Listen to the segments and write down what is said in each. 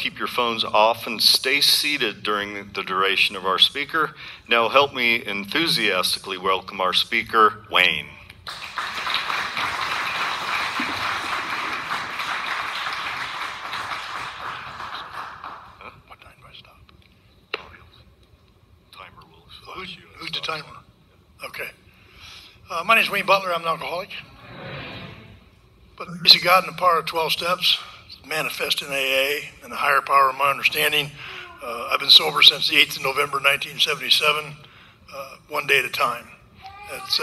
keep your phones off and stay seated during the duration of our speaker. Now help me enthusiastically welcome our speaker, Wayne. What time do I stop? Timer will Who's the timer? Okay. My name is Wayne Butler. I'm an alcoholic. But the grace of God and the power of 12 steps manifest in AA and the higher power of my understanding. I've been sober since the 8th of November, 1977, one day at a time. That's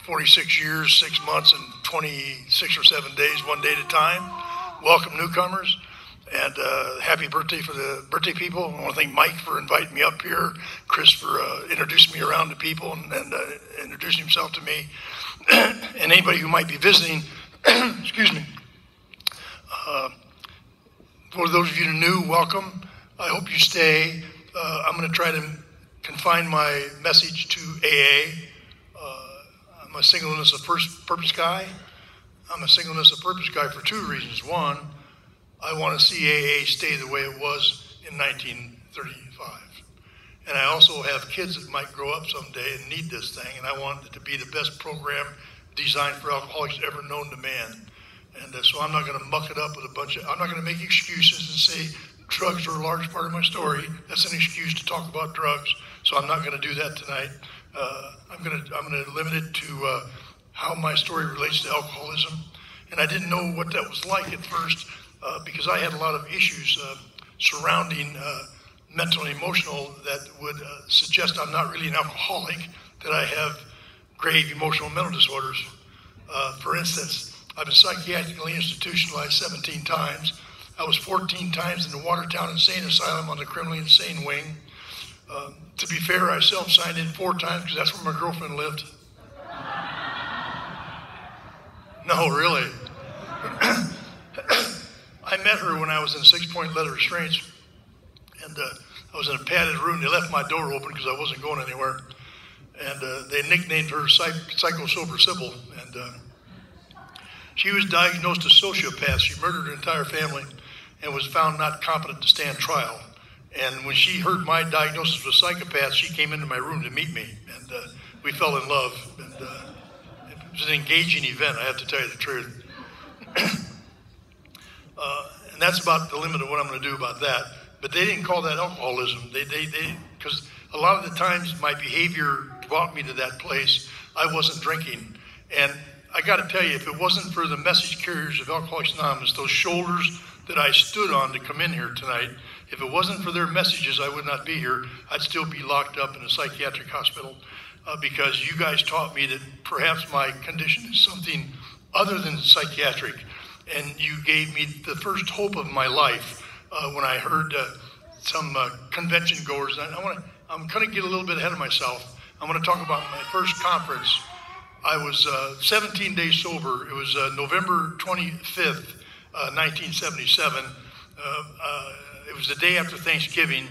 46 years, 6 months, and 26 or 7 days, one day at a time. Welcome newcomers, and happy birthday for the birthday people. I want to thank Mike for inviting me up here, Chris for introducing me around to people and introducing himself to me, and anybody who might be visiting. Excuse me. For those of you new, welcome. I hope you stay. I'm going to try to confine my message to AA. I'm a singleness of purpose guy. I'm a singleness of purpose guy for two reasons. One, I want to see AA stay the way it was in 1935. And I also have kids that might grow up someday and need this thing, and I want it to be the best program designed for alcoholics ever known to man. And so I'm not going to muck it up with a bunch of, I'm not going to make excuses and say drugs are a large part of my story. That's an excuse to talk about drugs. So I'm not going to do that tonight. I'm going to limit it to how my story relates to alcoholism. And I didn't know what that was like at first because I had a lot of issues surrounding mental and emotional that would suggest I'm not really an alcoholic, that I have grave emotional mental disorders. For instance, I've been psychiatrically institutionalized 17 times. I was 14 times in the Watertown Insane Asylum on the criminally insane wing. To be fair, I self-signed in 4 times because that's where my girlfriend lived. No, really. I met her when I was in 6-point letter restraints, and I was in a padded room. They left my door open because I wasn't going anywhere. And they nicknamed her Psycho Sober Sybil. And she was diagnosed as sociopath. She murdered her entire family and was found not competent to stand trial. And when she heard my diagnosis was psychopath, she came into my room to meet me. And we fell in love. And it was an engaging event, I have to tell you the truth. And that's about the limit of what I'm going to do about that. But they didn't call that alcoholism. Because a lot of the times my behavior brought me to that place. I wasn't drinking. And I got to tell you, if it wasn't for the message carriers of Alcoholics Anonymous, those shoulders that I stood on to come in here tonight, if it wasn't for their messages, I would not be here. I'd still be locked up in a psychiatric hospital because you guys taught me that perhaps my condition is something other than psychiatric. And you gave me the first hope of my life when I heard some convention goers. I'm going to get a little bit ahead of myself. I'm going to talk about my first conference. I was 17 days sober. It was November 25th, 1977. It was the day after Thanksgiving.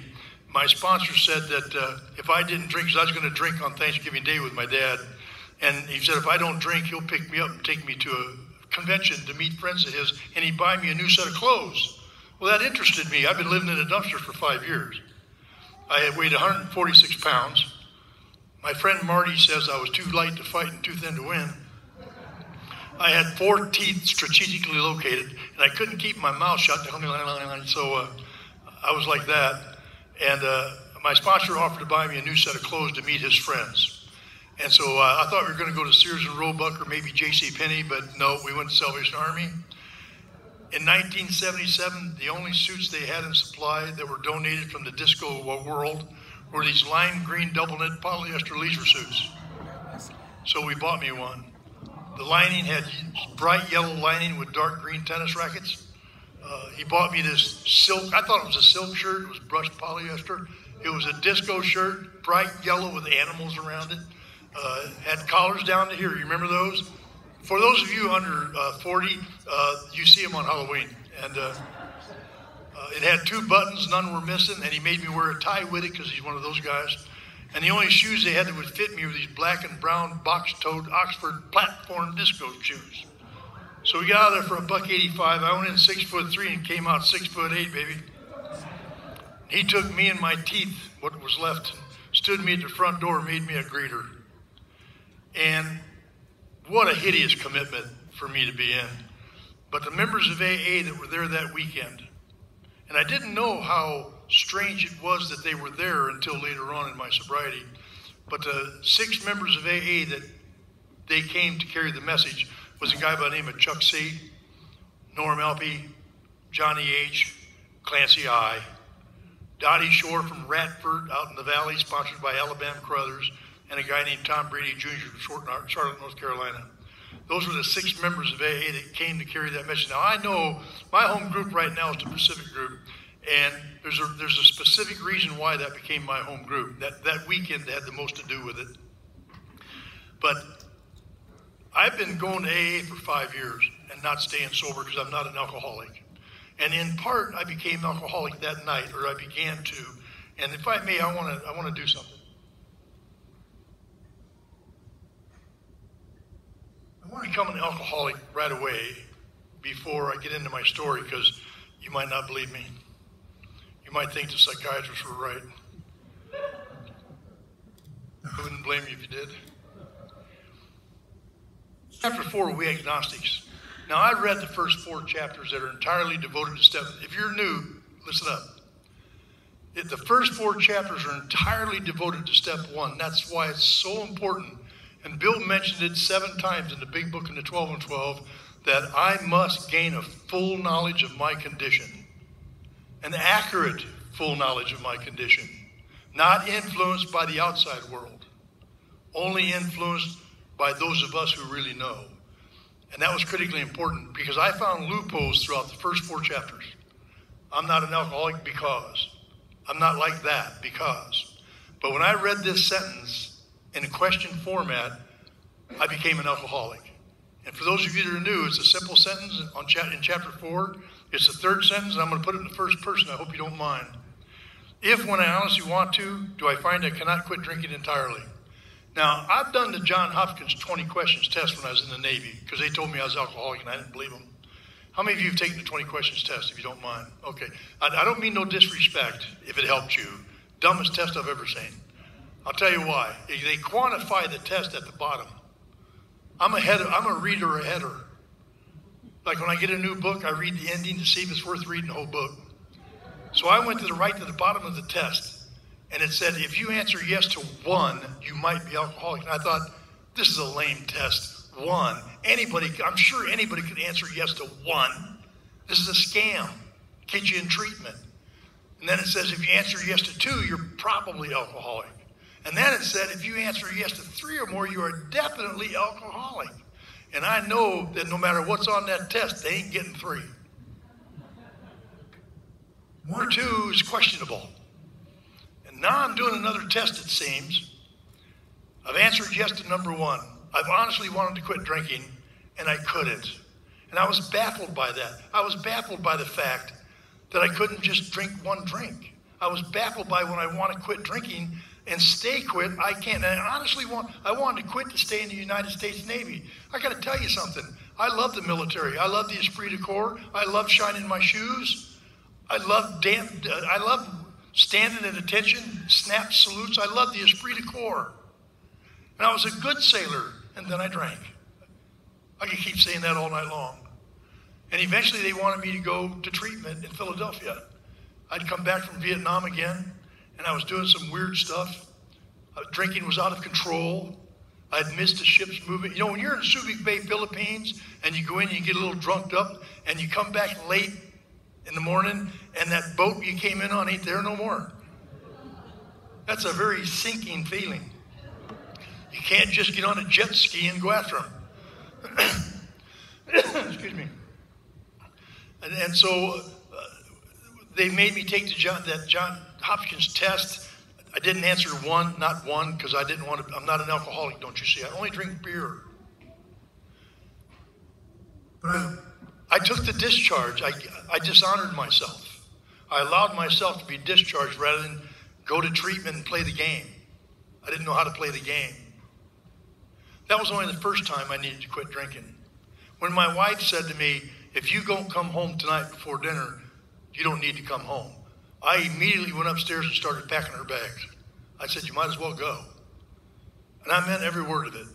My sponsor said that if I didn't drink, because I was going to drink on Thanksgiving Day with my dad, and he said if I don't drink, he'll pick me up and take me to a convention to meet friends of his, and he'd buy me a new set of clothes. Well, that interested me. I've been living in a dumpster for 5 years. I had weighed 146 pounds. My friend Marty says I was too light to fight and too thin to win. I had 4 teeth strategically located, and I couldn't keep my mouth shut, so I was like that. And my sponsor offered to buy me a new set of clothes to meet his friends. And so I thought we were going to go to Sears and Roebuck or maybe J.C. Penney, but no, we went to Salvation Army. In 1977, the only suits they had in supply that were donated from the disco world were these lime green double knit polyester leisure suits. So we bought me one. The lining had bright yellow lining with dark green tennis rackets. He bought me this silk, I thought it was a silk shirt, it was brushed polyester. It was a disco shirt, bright yellow with animals around it. Had collars down to here, you remember those? For those of you under 40, you see them on Halloween. And it had 2 buttons, none were missing, and he made me wear a tie with it because he's one of those guys. And the only shoes they had that would fit me were these black and brown box-toed Oxford platform disco shoes. So we got out of there for $1.85. I went in 6'3" and came out 6'8", baby. He took me and my teeth, what was left, stood me at the front door, made me a greeter. And what a hideous commitment for me to be in. But the members of AA that were there that weekend, and I didn't know how strange it was that they were there until later on in my sobriety, but the 6 members of AA that they came to carry the message was a guy by the name of Chuck C., Norm Alpy, Johnny H., Clancy I., Dottie Shore from Radford out in the valley, sponsored by Alabama Crothers, and a guy named Tom Brady Jr. from Charlotte, North Carolina. Those were the 6 members of AA that came to carry that message. Now, I know my home group right now is the Pacific Group, and there's a specific reason why that became my home group. That weekend had the most to do with it. But I've been going to AA for 5 years and not staying sober because I'm not an alcoholic. And in part, I became alcoholic that night, or I began to. And if I may, I want to do something. I want to become an alcoholic right away before I get into my story, because you might not believe me. You might think the psychiatrists were right. I wouldn't blame you if you did. Chapter 4, We Agnostics. Now, I read the first 4 chapters that are entirely devoted to step. If you're new, listen up. The first 4 chapters are entirely devoted to step 1. That's why it's so important. And Bill mentioned it 7 times in the big book in the 12 and 12, that I must gain a full knowledge of my condition. An accurate full knowledge of my condition. Not influenced by the outside world. Only influenced by those of us who really know. And that was critically important, because I found loopholes throughout the first 4 chapters. I'm not an alcoholic because. I'm not like that because. But when I read this sentence in a question format, I became an alcoholic. And for those of you that are new, it's a simple sentence in chapter 4. It's the 3rd sentence, and I'm going to put it in the first person. I hope you don't mind. If, when I honestly want to, do I find I cannot quit drinking entirely? Now, I've done the John Hopkins 20 questions test when I was in the Navy, because they told me I was alcoholic and I didn't believe them. How many of you have taken the 20 questions test, if you don't mind? Okay. I don't mean no disrespect, if it helps you. Dumbest test I've ever seen. I'll tell you why. They quantify the test at the bottom. I'm a reader or a header. Like when I get a new book, I read the ending to see if it's worth reading the whole book. So I went to the bottom of the test. And it said, if you answer yes to 1, you might be alcoholic. And I thought, this is a lame test. 1. I'm sure anybody could answer yes to 1. This is a scam. Get you in treatment. And then it says, if you answer yes to 2, you're probably alcoholic. And then it said, if you answer yes to 3 or more, you are definitely alcoholic. And I know that no matter what's on that test, they ain't getting 3. 1 or 2 is questionable. Now I'm doing another test, it seems. I've answered yes to number 1. I've honestly wanted to quit drinking, and I couldn't. And I was baffled by that. I was baffled by the fact that I couldn't just drink 1 drink. I was baffled by when I want to quit drinking and stay quit, I can't. And I wanted to quit to stay in the United States Navy. I got to tell you something. I love the military. I love the esprit de corps. I love shining my shoes. I love standing at attention, snap salutes. I love the esprit de corps. And I was a good sailor, and then I drank. I could keep saying that all night long. And eventually they wanted me to go to treatment in Philadelphia. I'd come back from Vietnam again, and I was doing some weird stuff. Drinking was out of control. I'd missed the ship's movement. You know, when you're in Subic Bay, Philippines, and you go in and you get a little drunked up, and you come back late in the morning, and that boat you came in on ain't there no more. That's a very sinking feeling. You can't just get on a jet ski and go after them. Excuse me. And so they made me take that John Hopkins test. I didn't answer not one, because I didn't want to. I'm not an alcoholic, don't you see? I only drink beer. But I took the discharge. I dishonored myself. I allowed myself to be discharged rather than go to treatment and play the game. I didn't know how to play the game. That was only the first time I needed to quit drinking. When my wife said to me, if you don't come home tonight before dinner, you don't need to come home. I immediately went upstairs and started packing her bags. I said, you might as well go. And I meant every word of it.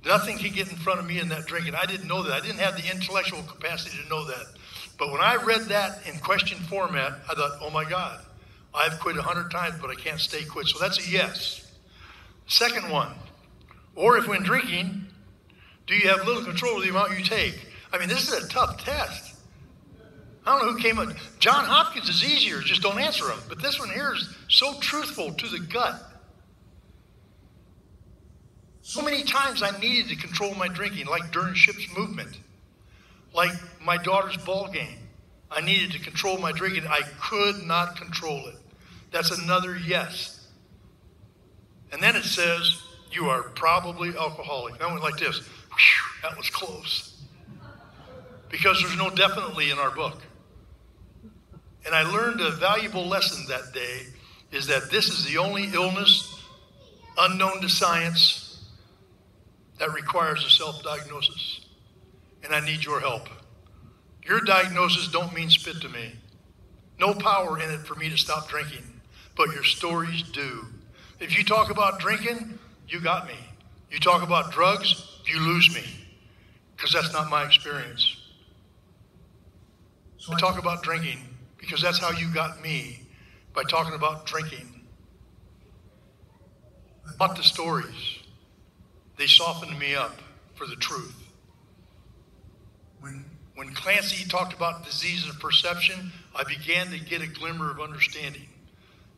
Nothing can get in front of me in that drinking. I didn't know that. I didn't have the intellectual capacity to know that. But when I read that in question format, I thought, oh my God, I've quit 100 times, but I can't stay quit. So that's a yes. Second one, or if when drinking, do you have little control of the amount you take? I mean, this is a tough test. I don't know who came up. John Hopkins is easier, just don't answer them. But this one here is so truthful to the gut. So many times I needed to control my drinking, like during ship's movement, like my daughter's ball game. I needed to control my drinking. I could not control it. That's another yes. And then it says, you are probably alcoholic. And I went like this. Whew, that was close. Because there's no definitely in our book. And I learned a valuable lesson that day is that this is the only illness unknown to science that requires a self-diagnosis. And I need your help. Your diagnosis don't mean spit to me. No power in it for me to stop drinking, but your stories do. If you talk about drinking, you got me. You talk about drugs, you lose me, because that's not my experience. So I talk about drinking because that's how you got me, by talking about drinking. About the stories. They softened me up for the truth. When Clancy talked about disease of perception, I began to get a glimmer of understanding.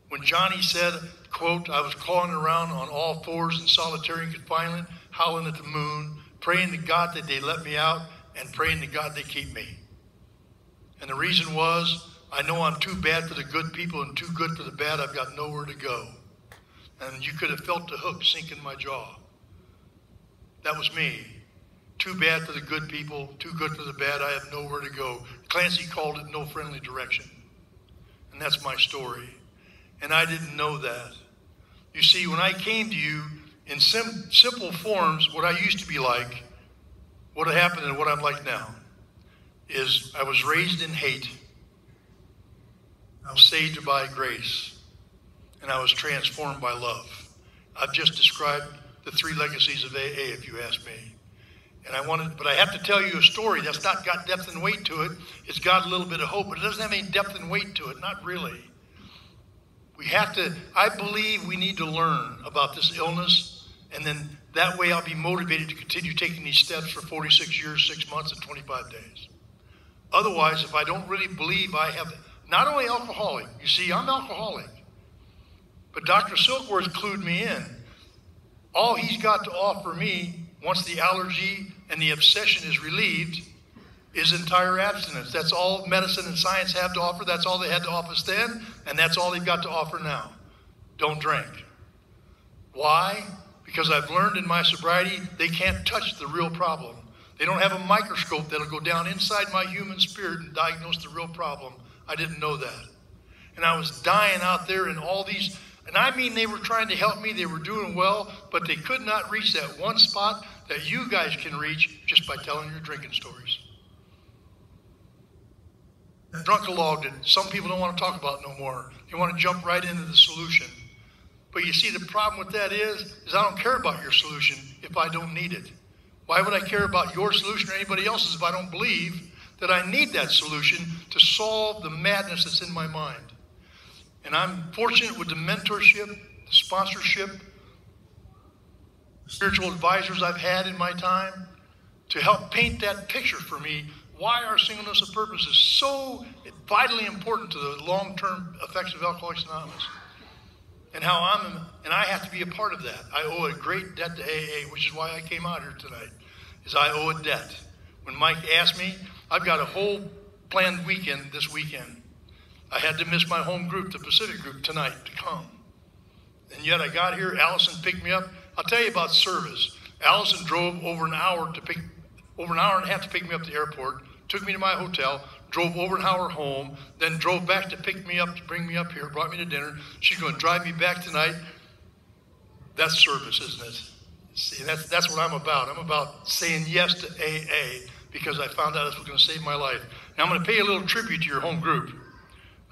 When Johnny said, quote, I was crawling around on all fours in solitary confinement, howling at the moon, praying to God that they let me out, and praying to God they keep me. And the reason was, I know I'm too bad for the good people and too good for the bad. I've got nowhere to go. And you could have felt the hook sink in my jaw. That was me. Too bad for the good people, too good for the bad. I have nowhere to go. Clancy called it no friendly direction. And that's my story. And I didn't know that. You see, when I came to you in simple forms, what I used to be like, what had happened and what I'm like now, is I was raised in hate. I was saved by grace. And I was transformed by love. I've just described the 3 legacies of AA, if you ask me. And but I have to tell you a story that's not got depth and weight to it. It's got a little bit of hope, but it doesn't have any depth and weight to it, not really. I believe we need to learn about this illness, and then that way I'll be motivated to continue taking these steps for 46 years, 6 months, and 25 days. Otherwise, if I don't really believe I have, not only alcoholic, you see, I'm alcoholic, but Dr. Silkworth clued me in. All he's got to offer me, once the allergy and the obsession is relieved, is entire abstinence. That's all medicine and science have to offer. That's all they had to offer us then, and that's all they've got to offer now. Don't drink. Why? Because I've learned in my sobriety, they can't touch the real problem. They don't have a microscope that'll go down inside my human spirit and diagnose the real problem. I didn't know that. And I was dying out there in all these, and I mean they were trying to help me, they were doing well, but they could not reach that one spot that you guys can reach just by telling your drinking stories. Drunk-a-log that some people don't want to talk about no more. They want to jump right into the solution. But you see, the problem with that is I don't care about your solution if I don't need it. Why would I care about your solution or anybody else's if I don't believe that I need that solution to solve the madness that's in my mind? And I'm fortunate with the mentorship, the sponsorship, the spiritual advisors I've had in my time to help paint that picture for me, why our singleness of purpose is so vitally important to the long-term effects of Alcoholics Anonymous. And how I have to be a part of that. I owe a great debt to AA, which is why I came out here tonight, is I owe a debt. When Mike asked me, I've got a whole planned weekend this weekend. I had to miss my home group, the Pacific group, tonight to come. And yet I got here, Allison picked me up. I'll tell you about service. Allison drove over an hour and a half to pick me up at the airport, took me to my hotel, drove over an hour home, then drove back to pick me up, to bring me up here, brought me to dinner. She's going to drive me back tonight. That's service, isn't it? See, that's what I'm about. I'm about saying yes to AA because I found out it was going to save my life. Now I'm going to pay a little tribute to your home group.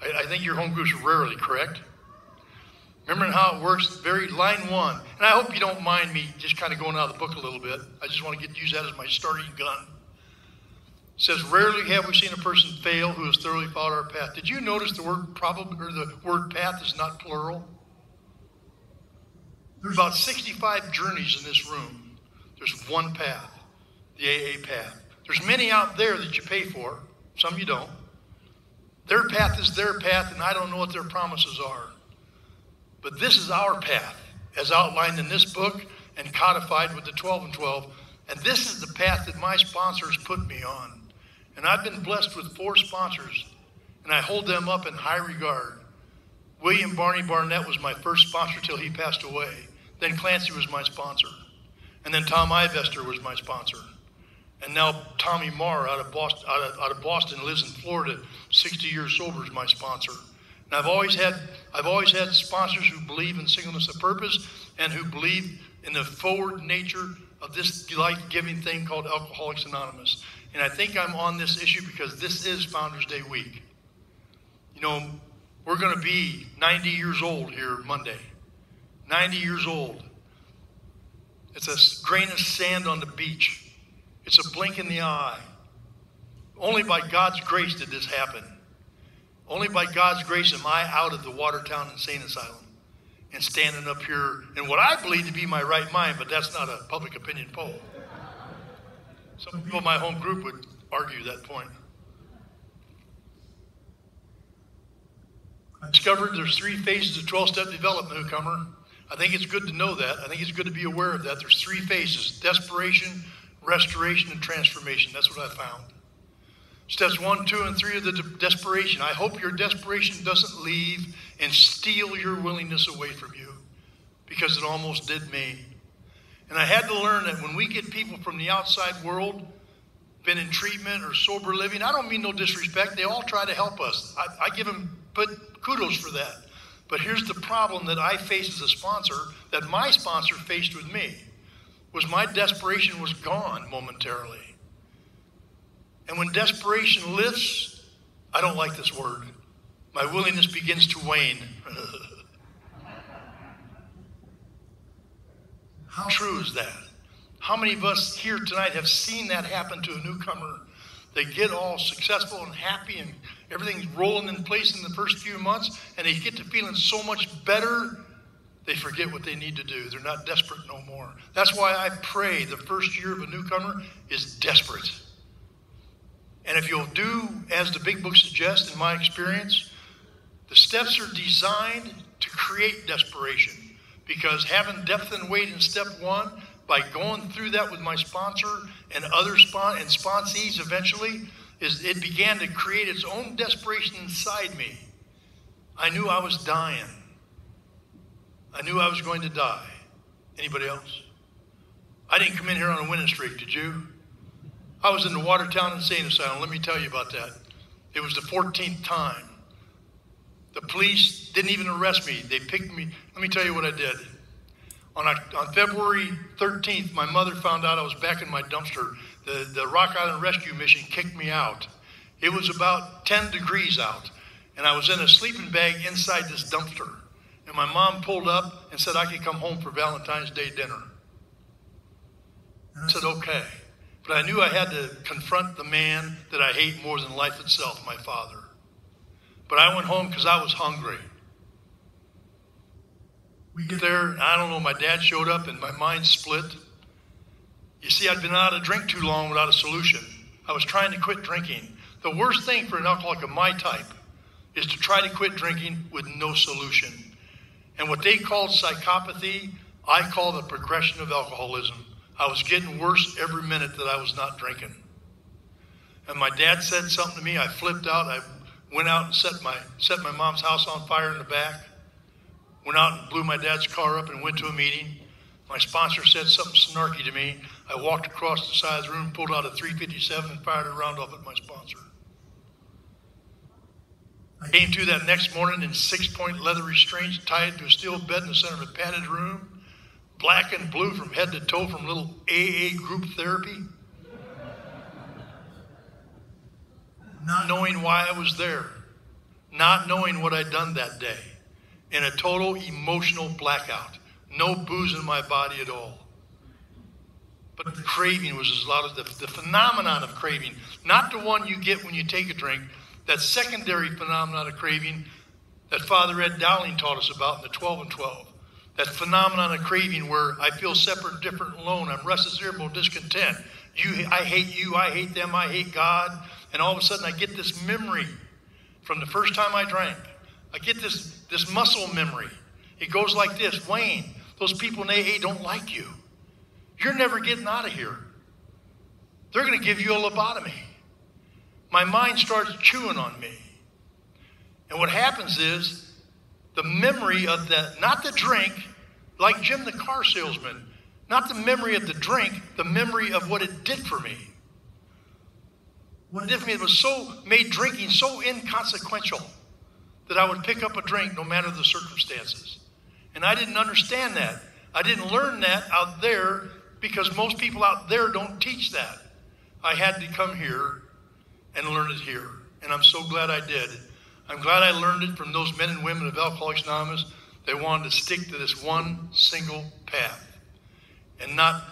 I think your home groups are rarely, correct? Remembering how it works, very line one. And I hope you don't mind me just kind of going out of the book a little bit. I just want to use that as my starting gun. It says, rarely have we seen a person fail who has thoroughly followed our path. Did you notice the word probably, or the word path is not plural? There's about 65 journeys in this room. There's one path, the AA path. There's many out there that you pay for. Some you don't. Their path is their path, and I don't know what their promises are. But this is our path, as outlined in this book and codified with the 12 and 12. And this is the path that my sponsors put me on. And I've been blessed with 4 sponsors, and I hold them up in high regard. William Barney Barnett was my first sponsor till he passed away. Then Clancy was my sponsor. And then Tom Ivester was my sponsor. And now Tommy Marr out of Boston, lives in Florida, 60 years sober, is my sponsor. And I've always had sponsors who believe in singleness of purpose and who believe in the forward nature of this life-giving thing called Alcoholics Anonymous. And I think I'm on this issue because this is Founders Day week. You know, we're going to be 90 years old here Monday. 90 years old. It's a grain of sand on the beach. It's a blink in the eye. Only by God's grace did this happen. Only by God's grace am I out of the Watertown Insane Asylum and standing up here in what I believe to be my right mind, but that's not a public opinion poll. Some people in my home group would argue that point. I discovered there's 3 phases of 12-step development, newcomer. I think it's good to know that. I think it's good to be aware of that. There's 3 phases: desperation, restoration, and transformation. That's what I found. Steps 1, 2, and 3 of the desperation. I hope your desperation doesn't leave and steal your willingness away from you, because it almost did me. And I had to learn that when we get people from the outside world, been in treatment or sober living, I don't mean no disrespect. They all try to help us. I give them kudos for that. But here's the problem that I face as a sponsor, that my sponsor faced with me, was my desperation was gone momentarily. And when desperation lifts, I don't like this word, my willingness begins to wane. How true is that? How many of us here tonight have seen that happen to a newcomer? They get all successful and happy and everything's rolling in place in the first few months, and they get to feeling so much better, they forget what they need to do. They're not desperate no more. That's why I pray the first year of a newcomer is desperate. And if you'll do as the big book suggests, in my experience, the steps are designed to create desperation, because having depth and weight in step 1, by going through that with my sponsor and other sponsees eventually, it began to create its own desperation inside me. I knew I was dying. I knew I was going to die. Anybody else? I didn't come in here on a winning streak, did you? I was in the Watertown Insane Asylum. Let me tell you about that. It was the 14th time. The police didn't even arrest me. They picked me. Let me tell you what I did. On February 13th, my mother found out I was back in my dumpster. The Rock Island Rescue Mission kicked me out. It was about 10 degrees out, and I was in a sleeping bag inside this dumpster. And my mom pulled up and said I could come home for Valentine's Day dinner. And I said, okay. But I knew I had to confront the man that I hate more than life itself, my father. But I went home because I was hungry. We get there, and I don't know, my dad showed up and my mind split. You see, I'd been out of drink too long without a solution. I was trying to quit drinking. The worst thing for an alcoholic of my type is to try to quit drinking with no solution. And what they called psychopathy, I call the progression of alcoholism. I was getting worse every minute that I was not drinking. And my dad said something to me. I flipped out. I went out and set my mom's house on fire in the back. Went out and blew my dad's car up and went to a meeting. My sponsor said something snarky to me. I walked across the side of the room, pulled out a .357 and fired a round off at my sponsor. I came to that next morning in 6-point leather restraints, tied to a steel bed in the center of a padded room, black and blue from head to toe from little AA group therapy. Not knowing why I was there. not knowing what I'd done that day, in a total emotional blackout. No booze in my body at all. But the craving was as loud as the phenomenon of craving, not the one you get when you take a drink, that secondary phenomenon of craving that Father Ed Dowling taught us about in the 12 and 12. That phenomenon of craving where I feel separate, different, alone. I'm restless, irritable, discontent. I hate you, I hate them, I hate God. And all of a sudden I get this memory from the first time I drank. I get this muscle memory. It goes like this: Wayne, those people in AA don't like you. You're never getting out of here. They're going to give you a lobotomy. My mind starts chewing on me. And what happens is the memory of that, not the drink, like Jim the car salesman, not the memory of the drink, the memory of what it did for me. What it did for me, it was made drinking so inconsequential that I would pick up a drink no matter the circumstances. And I didn't understand that. I didn't learn that out there because most people out there don't teach that. I had to come here and learn it here. And I'm so glad I did. I'm glad I learned it from those men and women of Alcoholics Anonymous. They wanted to stick to this one single path and not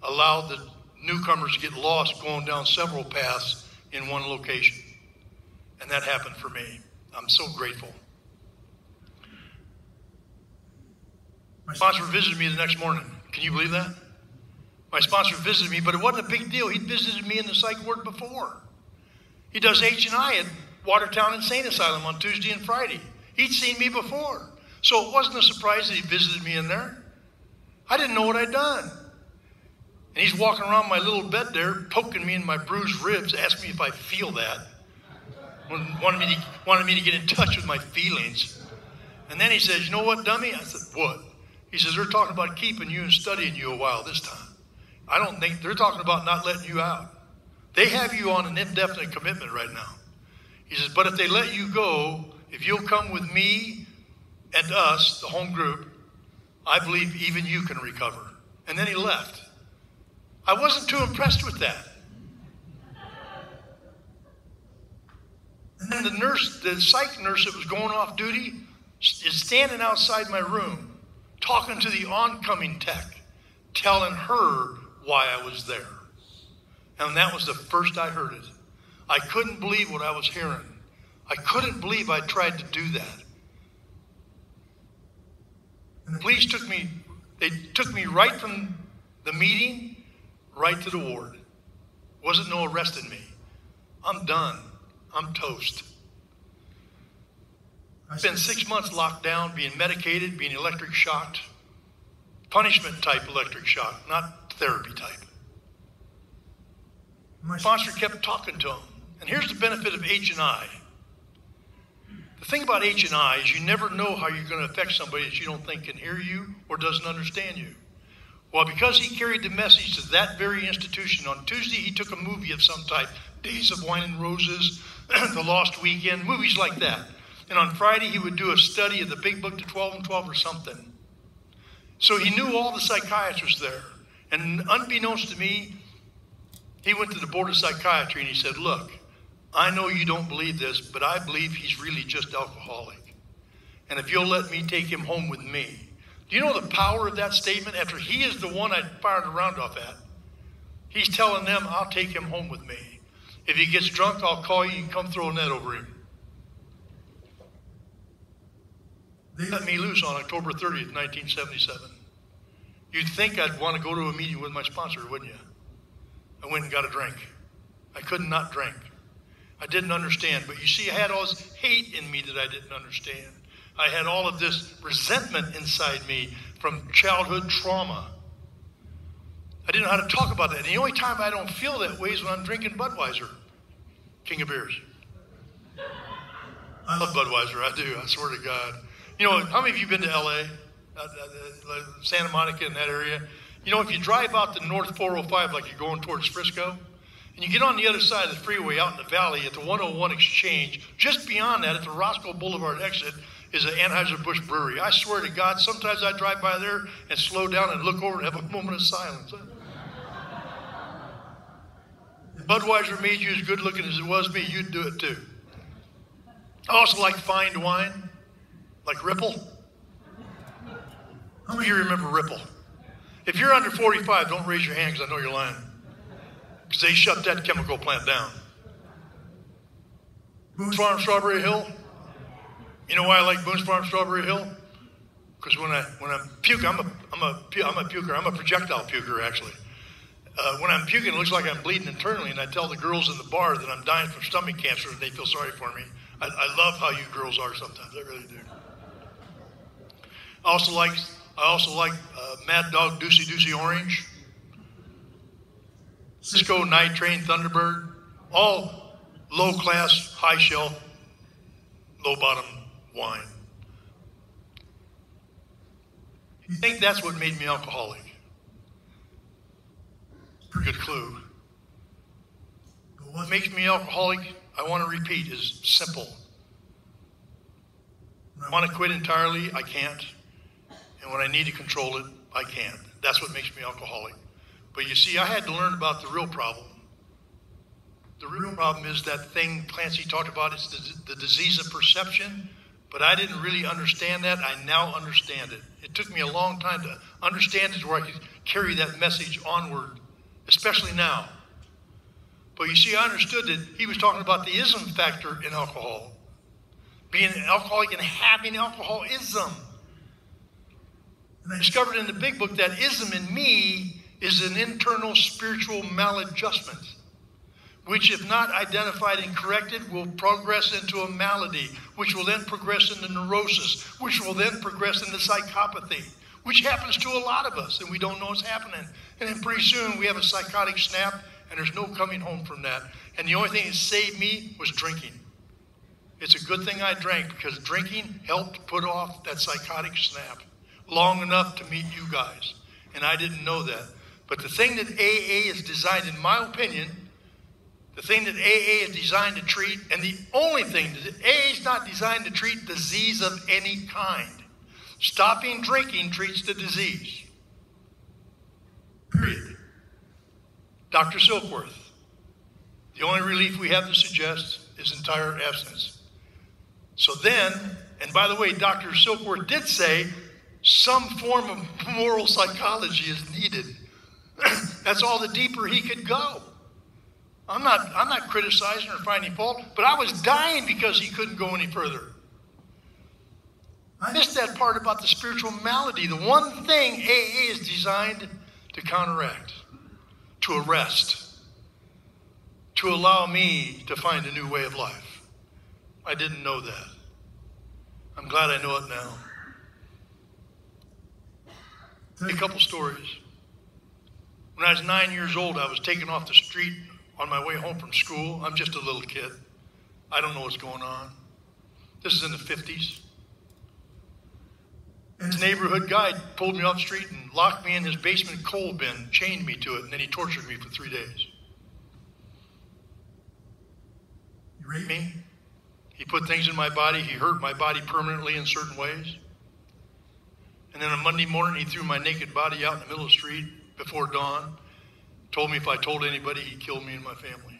allow the newcomers to get lost going down several paths in one location. And that happened for me. I'm so grateful. My sponsor visited me the next morning. Can you believe that? My sponsor visited me, but it wasn't a big deal. He'd visited me in the psych ward before. He does H&I at Watertown Insane Asylum on Tuesday and Friday. He'd seen me before. So it wasn't a surprise that he visited me in there. I didn't know what I'd done. And he's walking around my little bed there, poking me in my bruised ribs, asking me if I feel that. Wanted me to get in touch with my feelings. And then he says, "You know what, dummy?" I said, "What?" He says, "They're talking about keeping you and studying you a while this time. I don't think they're talking about not letting you out. They have you on an indefinite commitment right now." He says, "But if they let you go, if you'll come with me and us, the home group, I believe even you can recover." And then he left. I wasn't too impressed with that. And then the psych nurse that was going off duty is standing outside my room, talking to the oncoming tech, telling her why I was there. And that was the first I heard it. I couldn't believe what I was hearing. I couldn't believe I tried to do that. And the police took me right from the meeting right to the ward. Wasn't no arresting me. I'm done. I'm toast. I've been 6 months locked down, being medicated, being electric shocked. Punishment type electric shock, not therapy type. My sponsor kept talking to him. And here's the benefit of H&I. The thing about H&I is you never know how you're going to affect somebody that you don't think can hear you or doesn't understand you. Well, because he carried the message to that very institution, on Tuesday he took a movie of some type, Days of Wine and Roses, The Lost Weekend, movies like that. And on Friday he would do a study of the Big Book, the 12 and 12 or something. So he knew all the psychiatrists there. And unbeknownst to me, he went to the Board of Psychiatry and he said, "Look, I know you don't believe this, but I believe he's really just alcoholic. And if you'll let me take him home with me." Do you know the power of that statement? After he is the one I fired a round off at, he's telling them, "I'll take him home with me. If he gets drunk, I'll call you and come throw a net over him." They let me loose on October 30th, 1977. You'd think I'd want to go to a meeting with my sponsor, wouldn't you? I went and got a drink. I could not drink. I didn't understand. But you see, I had all this hate in me that I didn't understand. I had all of this resentment inside me from childhood trauma. I didn't know how to talk about that. And the only time I don't feel that way is when I'm drinking Budweiser, King of Beers. I love Budweiser, I do, I swear to God. You know, how many of you have been to LA? Santa Monica in that area? You know, if you drive out the North 405 like you're going towards Frisco, and you get on the other side of the freeway out in the valley at the 101 Exchange, just beyond that at the Roscoe Boulevard exit is an Anheuser-Busch brewery. I swear to God, sometimes I drive by there and slow down and look over and have a moment of silence. If Budweiser made you as good looking as it was me, you'd do it too. I also like fine wine, like Ripple. How many of you remember Ripple? If you're under 45, don't raise your hand because I know you're lying. Because they shut that chemical plant down. Boone's Farm Strawberry Hill. You know why I like Boone's Farm Strawberry Hill? Because when I'm puking, I'm a puker. I'm a projectile puker, actually. When I'm puking, it looks like I'm bleeding internally, and I tell the girls in the bar that I'm dying from stomach cancer, and they feel sorry for me. I love how you girls are sometimes. I really do. I also like Mad Dog Deucey Deucey Orange, Cisco Night Train Thunderbird, all low class, high shelf, low bottom wine. You think that's what made me alcoholic? Pretty good clue. But what makes me alcoholic, I want to repeat, is simple. When I want to quit entirely, I can't. And when I need to control it, I can't. That's what makes me alcoholic. But you see, I had to learn about the real problem. The real problem is that thing Clancy talked about, it's the disease of perception, but I didn't really understand that. I now understand it. It took me a long time to understand it where I could carry that message onward, especially now. But you see, I understood that he was talking about the ism factor in alcohol. Being an alcoholic and having alcoholism. And I discovered in the big book that ism in me is an internal spiritual maladjustment, which if not identified and corrected will progress into a malady, which will then progress into neurosis, which will then progress into psychopathy, which happens to a lot of us and we don't know it's happening. And then pretty soon we have a psychotic snap and there's no coming home from that. And the only thing that saved me was drinking. It's a good thing I drank because drinking helped put off that psychotic snap long enough to meet you guys. And I didn't know that. But the thing that AA is designed, in my opinion, the thing that AA is designed to treat, and the only thing that AA is not designed to treat disease of any kind. Stopping drinking treats the disease. Period. Dr. Silkworth, the only relief we have to suggest is entire abstinence. So then, and by the way, Dr. Silkworth did say some form of moral psychology is needed. That's all the deeper he could go. I'm not criticizing or finding fault, but I was dying because he couldn't go any further. I missed that part about the spiritual malady, the one thing AA is designed to counteract, to arrest, to allow me to find a new way of life. I didn't know that. I'm glad I know it now. A couple stories. When I was 9 years old, I was taken off the street on my way home from school. I'm just a little kid. I don't know what's going on. This is in the 50s. His neighborhood guide pulled me off the street and locked me in his basement coal bin, chained me to it, and then he tortured me for 3 days. You raped me? He put things in my body. He hurt my body permanently in certain ways. And then on Monday morning, he threw my naked body out in the middle of the street before dawn. Told me if I told anybody, he'd kill me and my family.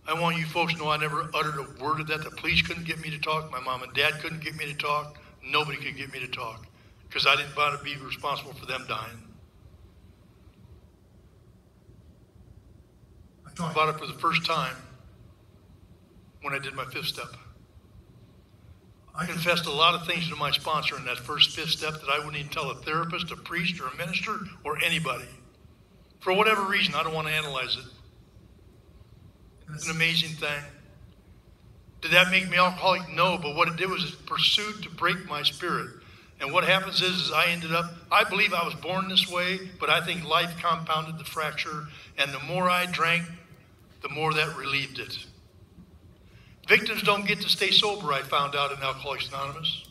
I want you folks to know I never uttered a word of that. The police couldn't get me to talk. My mom and dad couldn't get me to talk. Nobody could get me to talk because I didn't want to be responsible for them dying. I talked about it for the first time when I did my 5th step. I confessed a lot of things to my sponsor in that first 5th step that I wouldn't even tell a therapist, a priest, or a minister, or anybody. For whatever reason, I don't want to analyze it. It's an amazing thing. Did that make me alcoholic? No, but what it did was it pursued to break my spirit. And what happens is I ended up, I believe I was born this way, but I think life compounded the fracture, and the more I drank, the more that relieved it. Victims don't get to stay sober, I found out in Alcoholics Anonymous.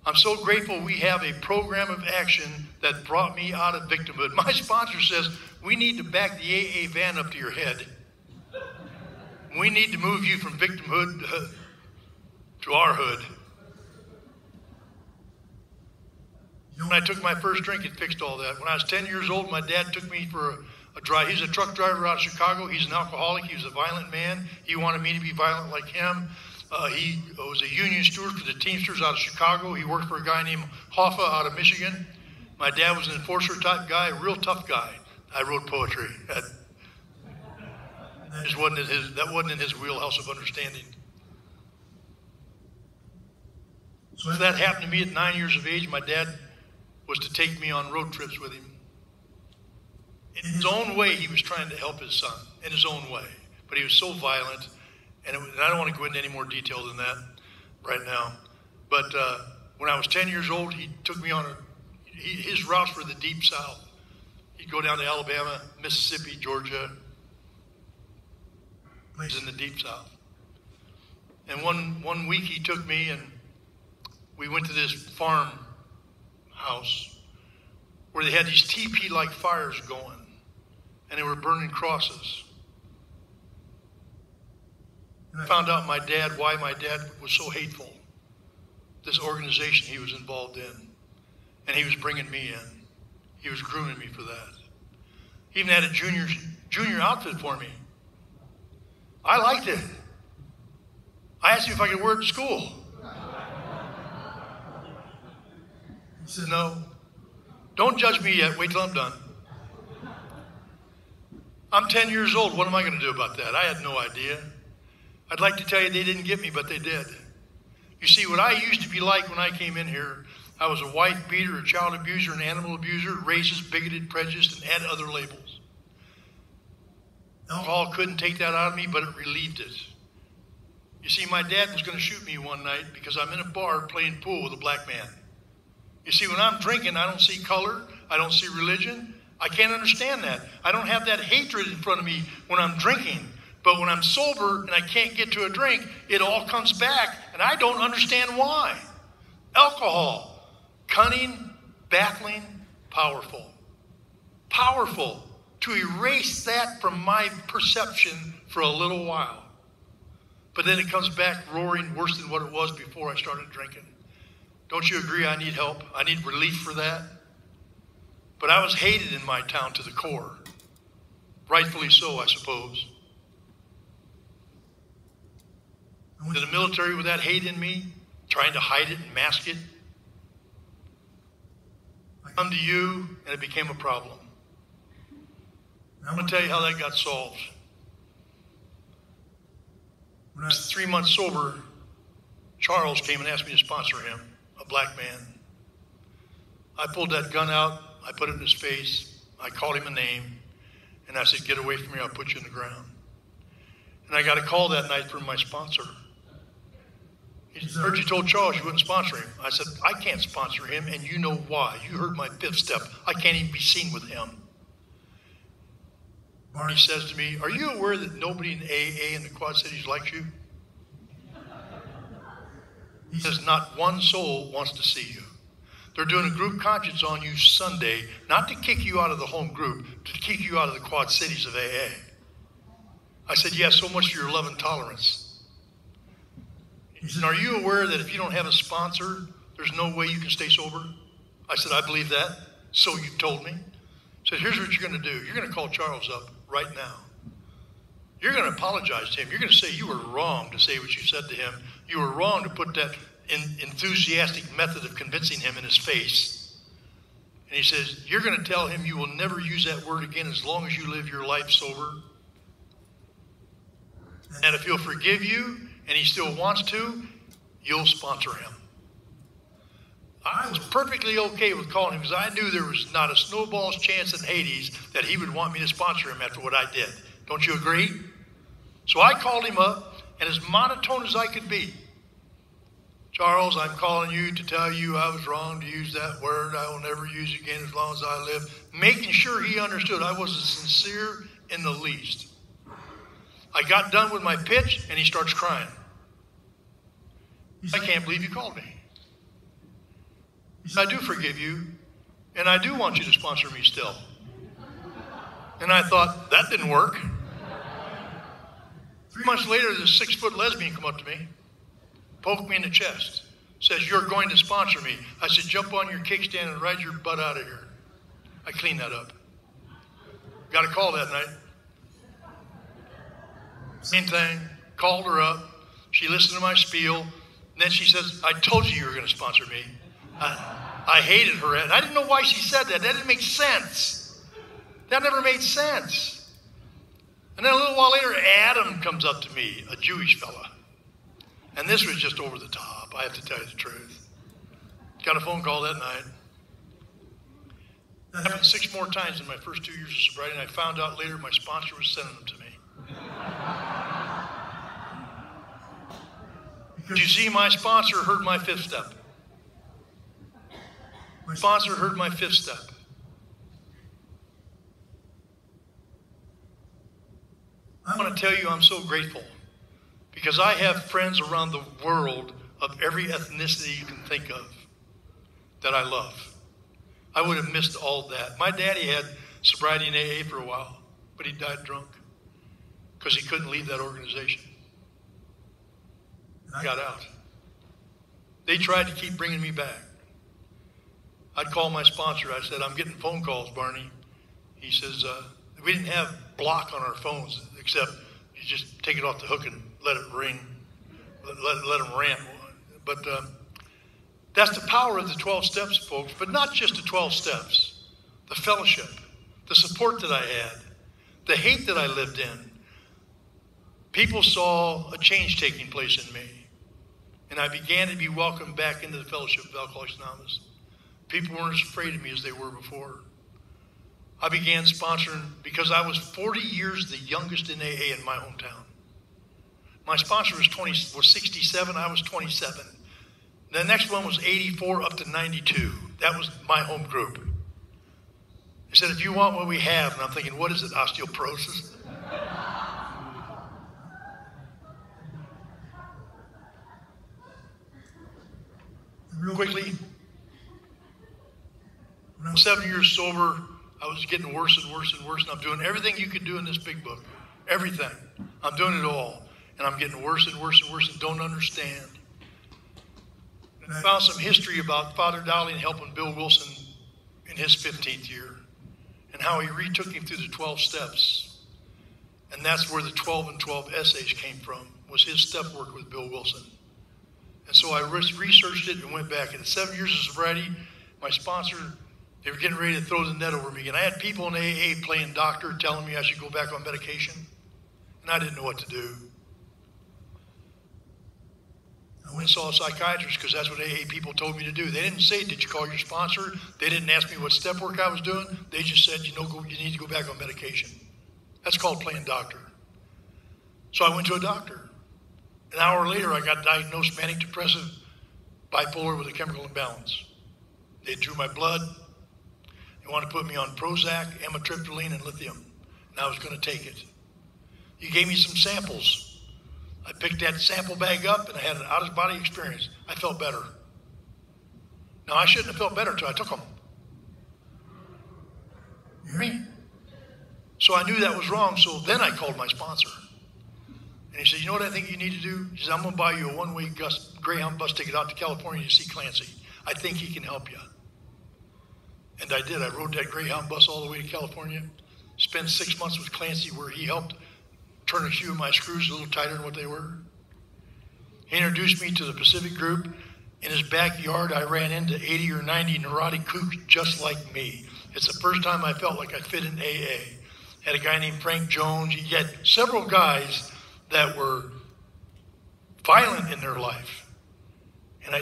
I'm so grateful we have a program of action that brought me out of victimhood. My sponsor says, we need to back the AA van up to your head. We need to move you from victimhood to our hood. When I took my first drink, it fixed all that. When I was 10 years old, my dad took me for a drive. He's a truck driver out of Chicago. He's an alcoholic. He was a violent man. He wanted me to be violent like him. He was a union steward for the Teamsters out of Chicago. He worked for a guy named Hoffa out of Michigan. My dad was an enforcer type guy, a real tough guy. I wrote poetry. That wasn't in his wheelhouse of understanding. So that happened to me at 9 years of age. My dad was to take me on road trips with him. In his own way, he was trying to help his son, in his own way. But he was so violent, and I don't want to go into any more detail than that right now. But when I was 10 years old, he took me on his routes were the deep south. He'd go down to Alabama, Mississippi, Georgia. He's in the deep south. And one week he took me and we went to this farm house where they had these teepee-like fires going, and they were burning crosses. And I found out why my dad was so hateful, this organization he was involved in, and he was bringing me in. He was grooming me for that. He even had a junior outfit for me. I liked it. I asked him if I could wear it to school. He said, no. Don't judge me yet. Wait till I'm done. I'm 10 years old. What am I going to do about that? I had no idea. I'd like to tell you they didn't get me, but they did. You see, what I used to be like when I came in here, I was a wife beater, a child abuser, an animal abuser, racist, bigoted, prejudiced, and had other labels. Alcohol couldn't take that out of me, but it relieved it. You see, my dad was going to shoot me one night because I'm in a bar playing pool with a black man. You see, when I'm drinking, I don't see color. I don't see religion. I can't understand that. I don't have that hatred in front of me when I'm drinking. But when I'm sober and I can't get to a drink, it all comes back, and I don't understand why. Alcohol, cunning, baffling, powerful. Powerful. To erase that from my perception for a little while. But then it comes back roaring worse than what it was before I started drinking. Don't you agree I need help? I need relief for that? But I was hated in my town to the core. Rightfully so, I suppose. I went to the military with that hate in me, trying to hide it and mask it. I come to you, and it became a problem. I'm going to tell you how that got solved. When I was 3 months sober, Charles came and asked me to sponsor him, a black man. I pulled that gun out, I put it in his face, I called him a name, and I said, get away from me, I'll put you in the ground. And I got a call that night from my sponsor. He said, I heard you told Charles you wouldn't sponsor him. I said, I can't sponsor him, and you know why. You heard my fifth step. I can't even be seen with him. Barney says to me, are you aware that nobody in AA in the Quad Cities likes you? He says, not one soul wants to see you. They're doing a group conscience on you Sunday, not to kick you out of the home group, to kick you out of the Quad Cities of AA. I said, yes, so much for your love and tolerance. He said, are you aware that if you don't have a sponsor, there's no way you can stay sober? I said, I believe that. So you told me. He said, here's what you're going to do. You're going to call Charles up right now. You're going to apologize to him. You're going to say you were wrong to say what you said to him. You were wrong to put that enthusiastic method of convincing him in his face. And he says, you're going to tell him you will never use that word again as long as you live your life sober. And if he'll forgive you and he still wants to, you'll sponsor him. I was perfectly okay with calling him because I knew there was not a snowball's chance in Hades that he would want me to sponsor him after what I did. Don't you agree? So I called him up, and as monotone as I could be, Charles, I'm calling you to tell you I was wrong to use that word. I will never use it again as long as I live. Making sure he understood I wasn't sincere in the least. I got done with my pitch, and he starts crying. I can't believe you called me. He said, I do forgive you, and I do want you to sponsor me still. And I thought, that didn't work. 3 months later, this 6-foot lesbian come up to me, poked me in the chest, says, you're going to sponsor me. I said, jump on your kickstand and ride your butt out of here. I cleaned that up. Got a call that night. Same thing, called her up, She listened to my spiel. And then she says, I told you were going to sponsor me. I hated her. And I didn't know why she said that. That didn't make sense. That never made sense. And then a little while later, Adam comes up to me, a Jewish fella. And this was just over the top. I have to tell you the truth. Got a phone call that night. That happened 6 more times in my first 2 years of sobriety, and I found out later my sponsor was sending them to me. You see, my sponsor heard my 5th step. My sponsor heard my 5th step. I want to tell you I'm so grateful because I have friends around the world of every ethnicity you can think of that I love. I would have missed all that. My daddy had sobriety in AA for a while, but he died drunk because he couldn't leave that organization. I got out. They tried to keep bringing me back. I'd call my sponsor. I said, I'm getting phone calls, Barney. He says, we didn't have block on our phones, except you just take it off the hook and let it ring, let them rant. But that's the power of the 12 steps, folks, but not just the 12 steps, the fellowship, the support that I had, the hate that I lived in. People saw a change taking place in me, and I began to be welcomed back into the fellowship of Alcoholics Anonymous. People weren't as afraid of me as they were before. I began sponsoring because I was 40 years the youngest in AA in my hometown. My sponsor was 67, I was 27. The next one was 84 up to 92. That was my home group. He said, if you want what we have, and I'm thinking, what is it, osteoporosis? Real quickly, when I was 7 years sober, I was getting worse and worse and worse, and I'm doing everything you could do in this big book. Everything. I'm doing it all. And I'm getting worse and worse and worse and don't understand. And I found some history about Father Dowling helping Bill Wilson in his 15th year and how he retook him through the 12 steps. And that's where the 12 and 12 essays came from, was his step work with Bill Wilson. And so I researched it and went back. And in 7 years of sobriety, my sponsor, they were getting ready to throw the net over me. And I had people in AA playing doctor telling me I should go back on medication. And I didn't know what to do. I went and saw a psychiatrist because that's what AA people told me to do. They didn't say, did you call your sponsor? They didn't ask me what step work I was doing. They just said, you need to go back on medication. That's called playing doctor. So I went to a doctor. An hour later, I got diagnosed manic depressive, bipolar with a chemical imbalance. They drew my blood. They wanted to put me on Prozac, amitriptyline, and lithium. And I was going to take it. He gave me some samples. I picked that sample bag up, and I had an out-of-body experience. I felt better. Now, I shouldn't have felt better until I took them. You hear me? So I knew that was wrong, so then I called my sponsor. And he said, you know what I think you need to do? He said, I'm going to buy you a one-way Greyhound bus ticket out to California to see Clancy. I think he can help you. And I did. I rode that Greyhound bus all the way to California, spent 6 months with Clancy where he helped turn a few of my screws a little tighter than what they were. He introduced me to the Pacific Group. In his backyard, I ran into 80 or 90 neurotic kooks just like me. It's the first time I felt like I fit in AA. Had a guy named Frank Jones. He had several guys that were violent in their life. And I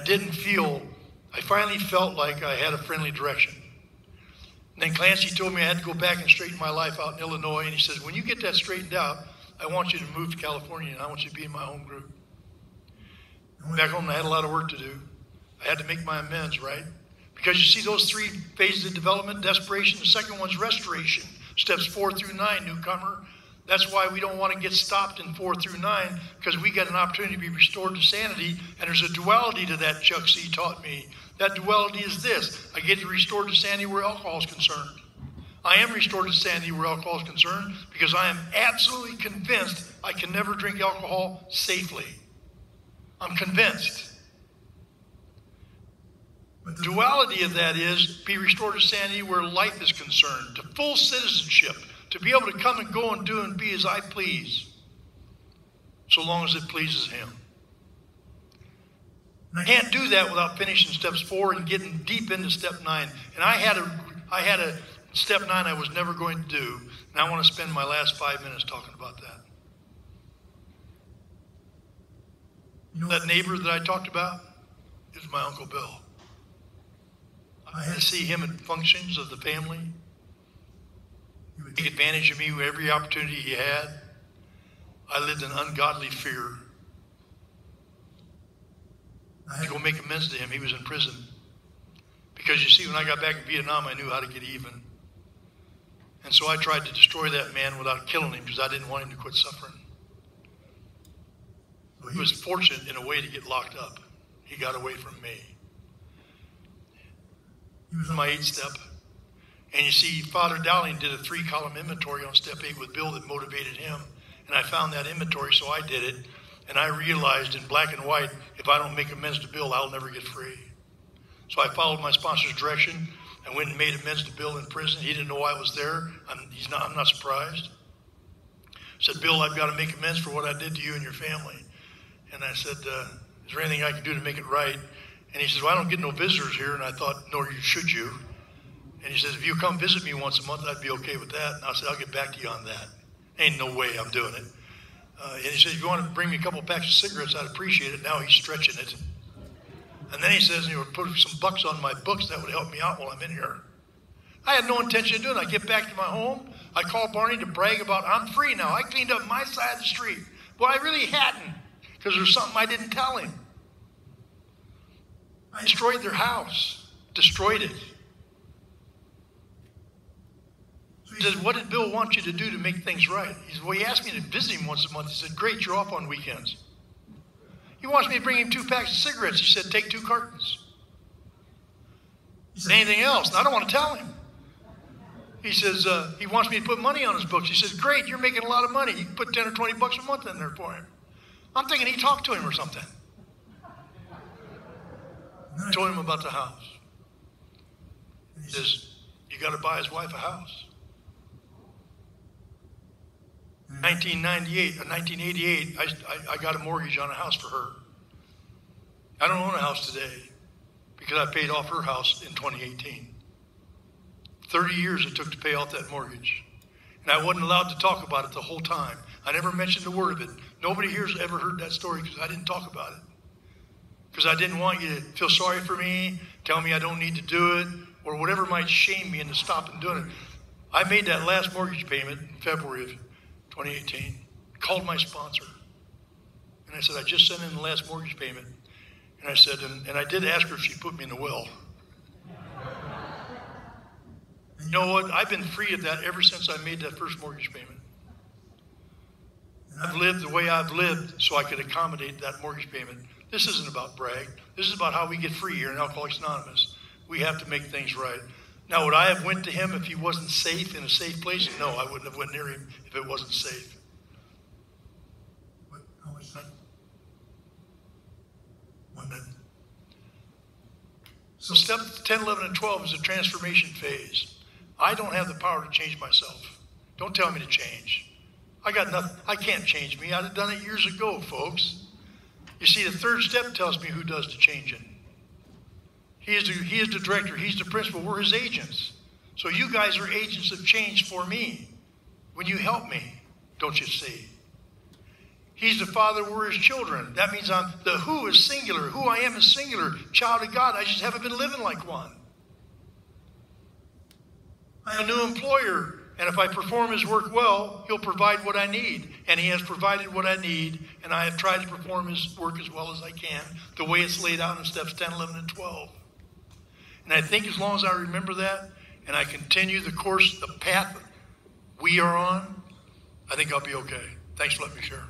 finally felt like I had a friendly direction. And then Clancy told me I had to go back and straighten my life out in Illinois. And he says, when you get that straightened out, I want you to move to California and I want you to be in my home group. I went back home and I had a lot of work to do. I had to make my amends, right? Because you see those 3 phases of development, desperation, the second one's restoration. Steps 4 through 9, newcomer. That's why we don't want to get stopped in 4 through 9, because we get an opportunity to be restored to sanity, and there's a duality to that, Chuck C. taught me. That duality is this. I get to restore to sanity where alcohol is concerned. I am restored to sanity where alcohol is concerned because I am absolutely convinced I can never drink alcohol safely. I'm convinced. But the duality of that is be restored to sanity where life is concerned, to full citizenship, to be able to come and go and do and be as I please, so long as it pleases him. And I can't do that without finishing steps 4 and getting deep into step 9. And I had a step 9 I was never going to do, and I want to spend my last 5 minutes talking about that. You know that neighbor that I talked about is my Uncle Bill. I had to see him at functions of the family. He would take advantage of me with every opportunity he had. I lived in ungodly fear. I had to go make amends to him. He was in prison. Because you see, when I got back in Vietnam, I knew how to get even. And so I tried to destroy that man without killing him because I didn't want him to quit suffering. So he was fortunate in a way to get locked up. He got away from me. He was on my 8th step. And you see, Father Dowling did a 3-column inventory on step 8 with Bill that motivated him. And I found that inventory, so I did it. And I realized in black and white, if I don't make amends to Bill, I'll never get free. So I followed my sponsor's direction. I went and made amends to Bill in prison. He didn't know I was there. I'm not surprised. I said, Bill, I've got to make amends for what I did to you and your family. And I said, is there anything I can do to make it right? And he says, well, I don't get no visitors here. And I thought, nor should you. And he says, if you come visit me once a month, I'd be okay with that. And I said, I'll get back to you on that. Ain't no way I'm doing it. And he said, if you want to bring me a couple of packs of cigarettes, I'd appreciate it. Now he's stretching it. And then he says, you would put some bucks on my books, that would help me out while I'm in here. I had no intention of doing it. I get back to my home. I call Barney to brag about, I'm free now. I cleaned up my side of the street. Well, I really hadn't, because there's something I didn't tell him. I destroyed their house, destroyed it. He says, what did Bill want you to do to make things right? He said, well, he asked me to visit him once a month. He said, great, you're off on weekends. He wants me to bring him 2 packs of cigarettes. He said, take 2 cartons. He said, anything else? And I don't want to tell him. He says, he wants me to put money on his books. He says, great, you're making a lot of money. You can put 10 or 20 bucks a month in there for him. I'm thinking he talked to him or something. I told him about the house. He says, you got to buy his wife a house. In 1988, I got a mortgage on a house for her. I don't own a house today because I paid off her house in 2018. 30 years it took to pay off that mortgage. And I wasn't allowed to talk about it the whole time. I never mentioned a word of it. Nobody here's ever heard that story because I didn't talk about it. Because I didn't want you to feel sorry for me, tell me I don't need to do it, or whatever might shame me into stopping doing it. I made that last mortgage payment in February of 2018, called my sponsor. And I said, I just sent in the last mortgage payment. And I said, and I did ask her if she'd put me in the will. And you know what? I've been free of that ever since I made that first mortgage payment. And I've lived the way I've lived so I could accommodate that mortgage payment. This isn't about brag. This is about how we get free here in Alcoholics Anonymous. We have to make things right. Now, would I have went to him if he wasn't safe in a safe place? No, I wouldn't have went near him if it wasn't safe. How much time? 1 minute. So step 10, 11, and 12 is a transformation phase. I don't have the power to change myself. Don't tell me to change. I got nothing. I can't change me. I'd have done it years ago, folks. You see, the 3rd step tells me who does the changing. He is the director. He's the principal. We're his agents. So you guys are agents of change for me. When you help me, don't you see? He's the Father. We're his children. That means the who is singular. Who I am is singular. Child of God. I just haven't been living like one. I'm a new employer. And if I perform his work well, he'll provide what I need. And he has provided what I need. And I have tried to perform his work as well as I can, the way it's laid out in steps 10, 11, and 12. And I think as long as I remember that, and I continue the course, the path we are on, I think I'll be okay. Thanks for letting me share.